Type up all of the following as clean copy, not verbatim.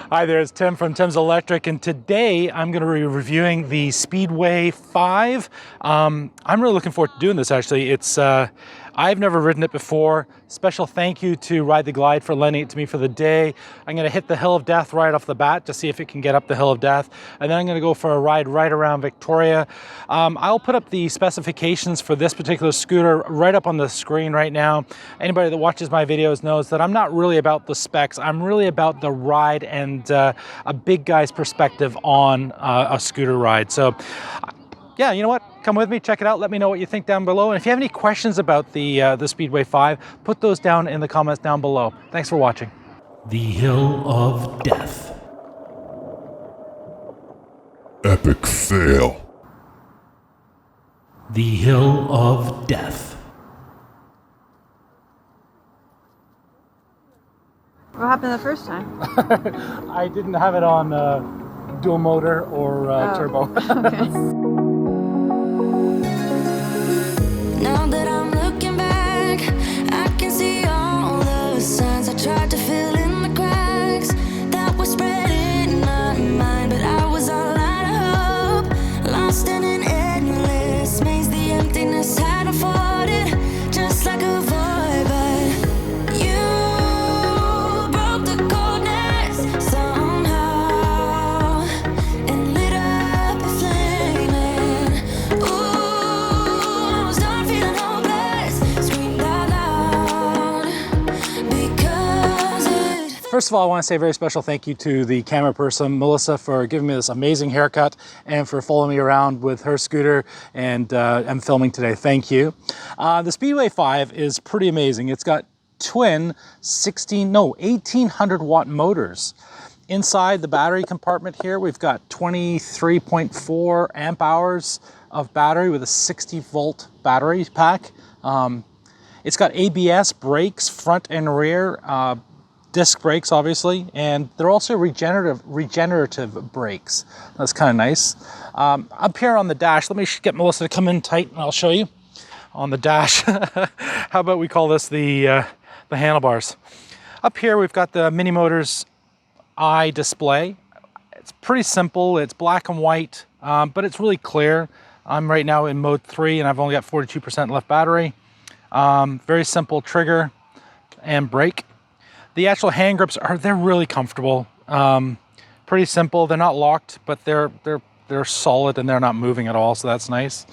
Hi there, it's Tim from Tim's Electric, and today I'm going to be reviewing the Speedway 5. I'm really looking forward to doing this, actually. I've never ridden it before. Special thank you to Ride the Glide for lending it to me for the day. I'm going to hit the Hill of Death right off the bat to see if it can get up the Hill of Death, and then I'm going to go for a ride right around Victoria. I'll put up the specifications for this particular scooter right up on the screen right now. Anybody that watches my videos knows that I'm not really about the specs. I'm really about the ride and a big guy's perspective on a scooter ride. So yeah, you know what? Come with me, check it out. Let me know what you think down below. And if you have any questions about the Speedway 5, put those down in the comments down below. Thanks for watching. The Hill of Death. Epic fail. The Hill of Death. What happened the first time? I didn't have it on dual motor or turbo. Okay. Now that I'm looking back, I can see all the signs I tried to fill in the cracks that were spreading in my mind, but I was all out of hope, lost in an endless maze. The emptiness had unfolded just like a void, but you broke the coldness somehow and lit up a flame. And ooh, I was done feeling hopeless, screamed out loud because it First of all, I want to say a very special thank you to the camera person, Melissa, for giving me this amazing haircut and for following me around with her scooter and filming today. Thank you. The Speedway 5 is pretty amazing. It's got twin 1800 watt motors. Inside the battery compartment here, we've got 23.4 amp hours of battery with a 60 volt battery pack. It's got ABS brakes, front and rear, disc brakes obviously, and they're also regenerative brakes. That's kind of nice. Up here on the dash, let me get Melissa to come in tight and I'll show you. On the dash, how about we call this the handlebars. Up here we've got the Minimotors eye display. It's pretty simple, it's black and white, but it's really clear. I'm right now in mode 3 and I've only got 42% left battery. Very simple trigger and brake. The actual hand grips they're really comfortable. Pretty simple. They're not locked, but they're solid and they're not moving at all, so that's nice.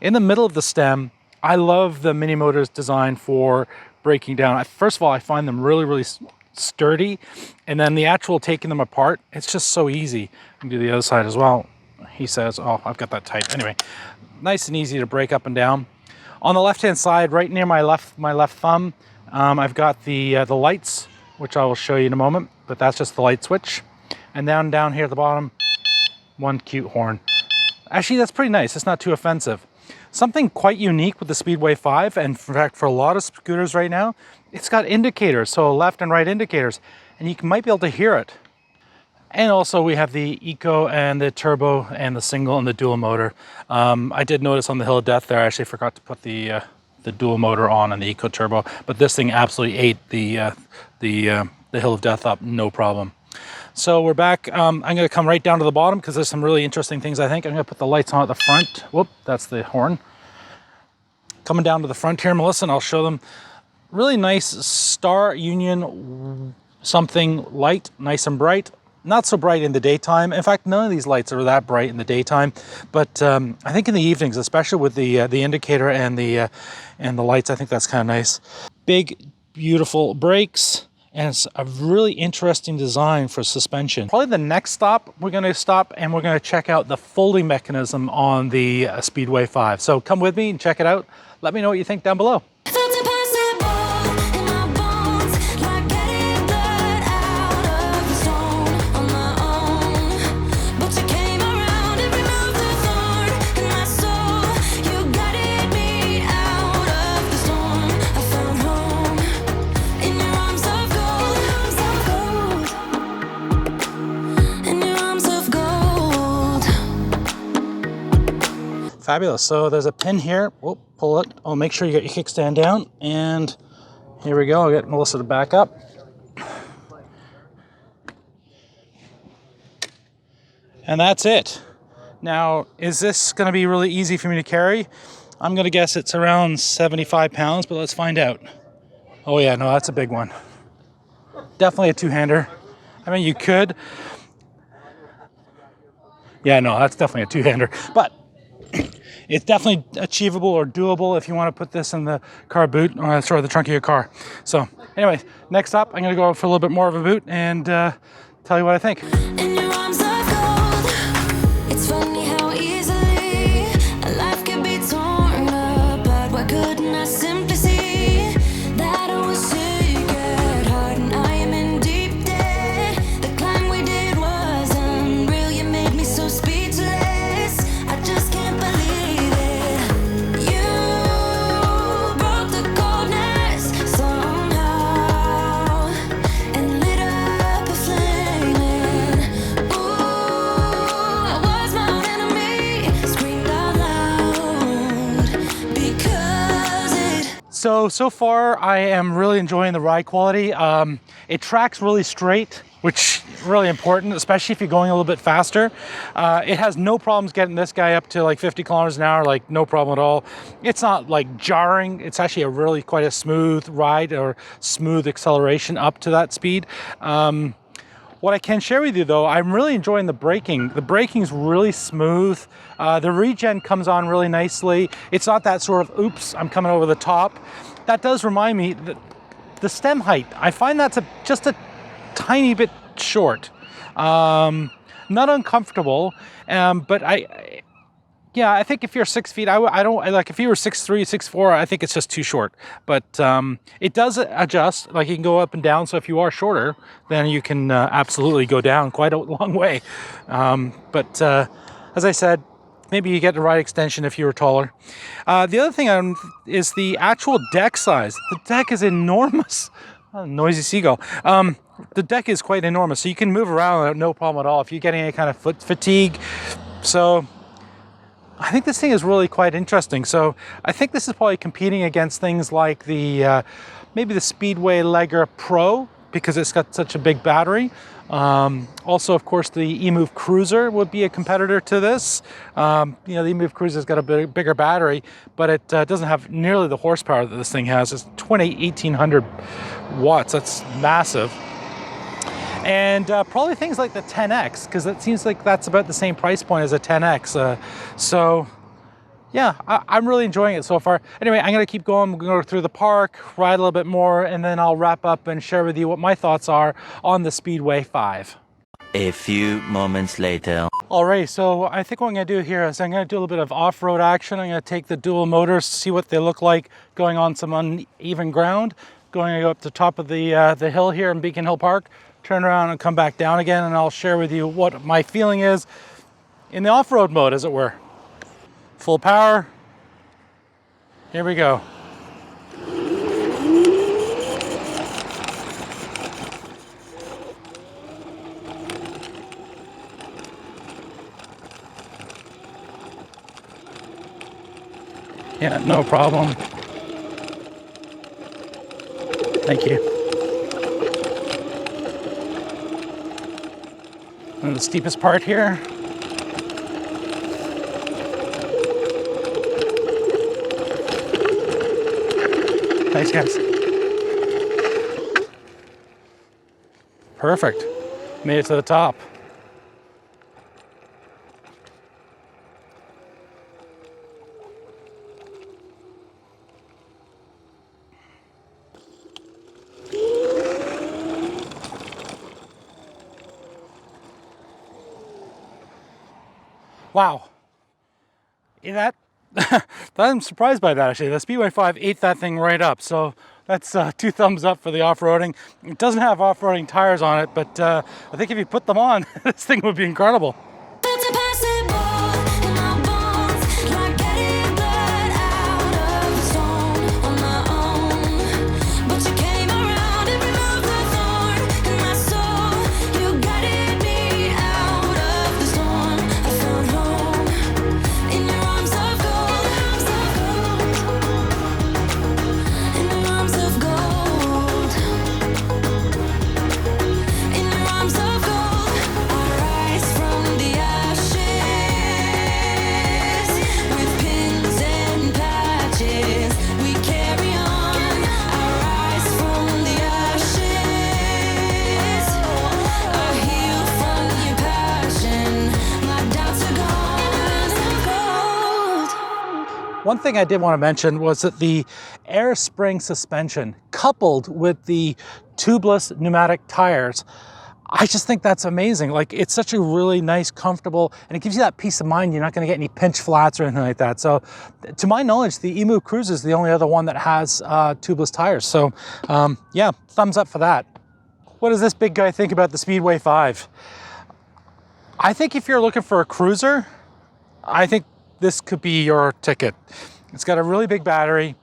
In the middle of the stem, I love the Minimotors design for breaking down. First of all, I find them really sturdy, and then the actual taking them apart, it's just so easy. I can do the other side as well. He says, oh, I've got that tight. Anyway, nice and easy to break up and down. On the left-hand side, right near my left thumb, I've got the lights, which I will show you in a moment, but that's just the light switch. And down here at the bottom, one cute horn. Actually, that's pretty nice. It's not too offensive. Something quite unique with the Speedway 5, and in fact for a lot of scooters right now, it's got indicators, so left and right indicators, and you might be able to hear it. And also we have the Eco and the Turbo and the single and the dual motor. I did notice on the Hill of Death there, I actually forgot to put the dual motor on and the Eco Turbo, but this thing absolutely ate the Hill of Death up, no problem. So we're back. I'm going to come right down to the bottom because there's some really interesting things, I think. I'm going to put the lights on at the front. Whoop, that's the horn. Coming down to the front here, Melissa, and I'll show them. Really nice Star Union something light, nice and bright. Not so bright in the daytime. In fact, none of these lights are that bright in the daytime, but I think in the evenings, especially with the indicator and the lights, I think that's kind of nice. Big, beautiful brakes, and it's a really interesting design for suspension. Probably the next stop, we're going to stop and we're going to check out the folding mechanism on the Speedway 5. So come with me and check it out. Let me know what you think down below. felt impossible in my bones, like getting blood out of the stone on my own. But you came around and removed the thorn in my soul. You guided me out of the storm. I found home in your arms of gold, in your arms of gold. Fabulous. So there's a pin here. Whoop, pull it. Oh, make sure you get your kickstand down. And here we go. I'll get Melissa to back up. And that's it. Now, is this going to be really easy for me to carry? I'm going to guess it's around 75 pounds, but let's find out. Oh yeah, no, that's a big one. Definitely a two-hander. I mean, you could. Yeah, no, that's definitely a two-hander. But it's definitely achievable or doable if you want to put this in the car boot, or sorry, the trunk of your car. So anyway, next up, I'm going to go for a little bit more of a boot and tell you what I think. In your arms of gold, it's funny how easily a life can be torn apart. Why couldn't I simply see that I was sick at heart and I am in deep debt? The climb we did was unreal. You made me so speechless. I just can't believe it. You broke the coldness somehow and lit up a flame. Ooh, I was my own enemy. Screamed out loud because it. So far I am really enjoying the ride quality. It tracks really straight, which is really important, especially if you're going a little bit faster. It has no problems getting this guy up to like 50 kilometers an hour, like no problem at all. It's not like jarring. It's actually a really quite a smooth ride or smooth acceleration up to that speed. What I can share with you though, I'm really enjoying the braking. The braking's really smooth. The regen comes on really nicely. It's not that sort of, oops, I'm coming over the top. That does remind me that the stem height, I find that's just a tiny bit short. Not uncomfortable, but I think if you're 6 feet, I don't like if you were 6'3", 6'4", I think it's just too short. But it does adjust, like you can go up and down. So if you are shorter, then you can absolutely go down quite a long way. But as I said, maybe you get the ride extension if you were taller. The other thing is the actual deck size. The deck is enormous. Oh, noisy seagull. The deck is quite enormous, so you can move around no problem at all if you're getting any kind of foot fatigue. So I think this thing is really quite interesting. So I think this is probably competing against things like the maybe the Speedway Legger Pro, because it's got such a big battery. Also, of course, the Emove Cruiser would be a competitor to this. The Emove Cruiser's got a bigger battery, but it doesn't have nearly the horsepower that this thing has. It's 1800 watts. That's massive. And probably things like the 10X, because it seems like that's about the same price point as a 10X. So yeah, I'm really enjoying it so far. Anyway, I'm going to keep going. We're going to go through the park, ride a little bit more, and then I'll wrap up and share with you what my thoughts are on the Speedway 5. A few moments later. All right, so I think what I'm going to do here is I'm going to do a little bit of off-road action. I'm going to take the dual motors, see what they look like going on some uneven ground. Going to go up to the top of the hill here in Beacon Hill Park, turn around and come back down again, and I'll share with you what my feeling is in the off-road mode, as it were. Full power. Here we go. Yeah, no problem. Thank you. And the steepest part here. Thanks, guys. Perfect. Made it to the top. Wow. I'm surprised by that, actually. The Speedway 5 ate that thing right up. So that's 2 thumbs up for the off-roading. It doesn't have off-roading tires on it, but I think if you put them on, this thing would be incredible. It's impossible in my bones, like getting blood out of the stone on my own. But you came around and removed the thorn in my soul. You guided me out of the storm. I found home in your arms of gold, in your arms of gold, in your arms of gold. I rise from the One thing I did want to mention was that the air spring suspension coupled with the tubeless pneumatic tires, I just think that's amazing. Like, it's such a really nice, comfortable, and it gives you that peace of mind. You're not going to get any pinch flats or anything like that. So to my knowledge, the Emove Cruiser is the only other one that has tubeless tires. So yeah, thumbs up for that. What does this big guy think about the Speedway 5? I think if you're looking for a cruiser, I think this could be your ticket. It's got a really big battery.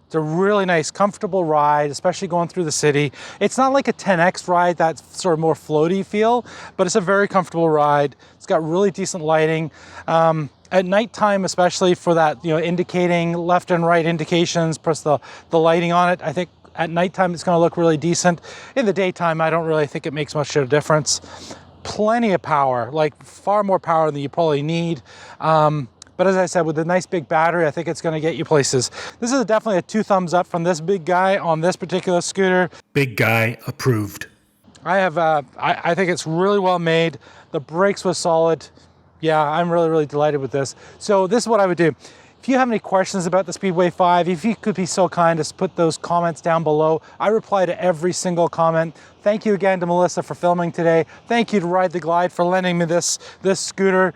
It's a really nice, comfortable ride, especially going through the city. It's not like a 10X ride, that's sort of more floaty feel, but it's a very comfortable ride. It's got really decent lighting. At nighttime, especially for that, you know, indicating left and right indications, plus the lighting on it, I think at nighttime it's gonna look really decent. In the daytime, I don't really think it makes much of a difference. Plenty of power, like far more power than you probably need. But as I said, with a nice big battery, I think it's gonna get you places. This is definitely a 2 thumbs up from this big guy on this particular scooter. Big guy approved. I think it's really well made. The brakes were solid. Yeah, I'm really, really delighted with this. So this is what I would do. If you have any questions about the Speedway 5, if you could be so kind as to put those comments down below. I reply to every single comment. Thank you again to Melissa for filming today. Thank you to Ride the Glide for lending me this scooter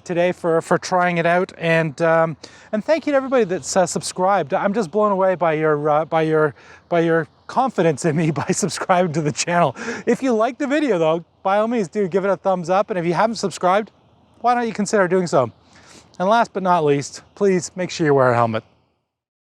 today for trying it out. And thank you to everybody that's subscribed. I'm just blown away by your confidence in me by subscribing to the channel. If you like the video though, by all means do give it a thumbs up. And if you haven't subscribed, why don't you consider doing so? And last but not least, please make sure you wear a helmet.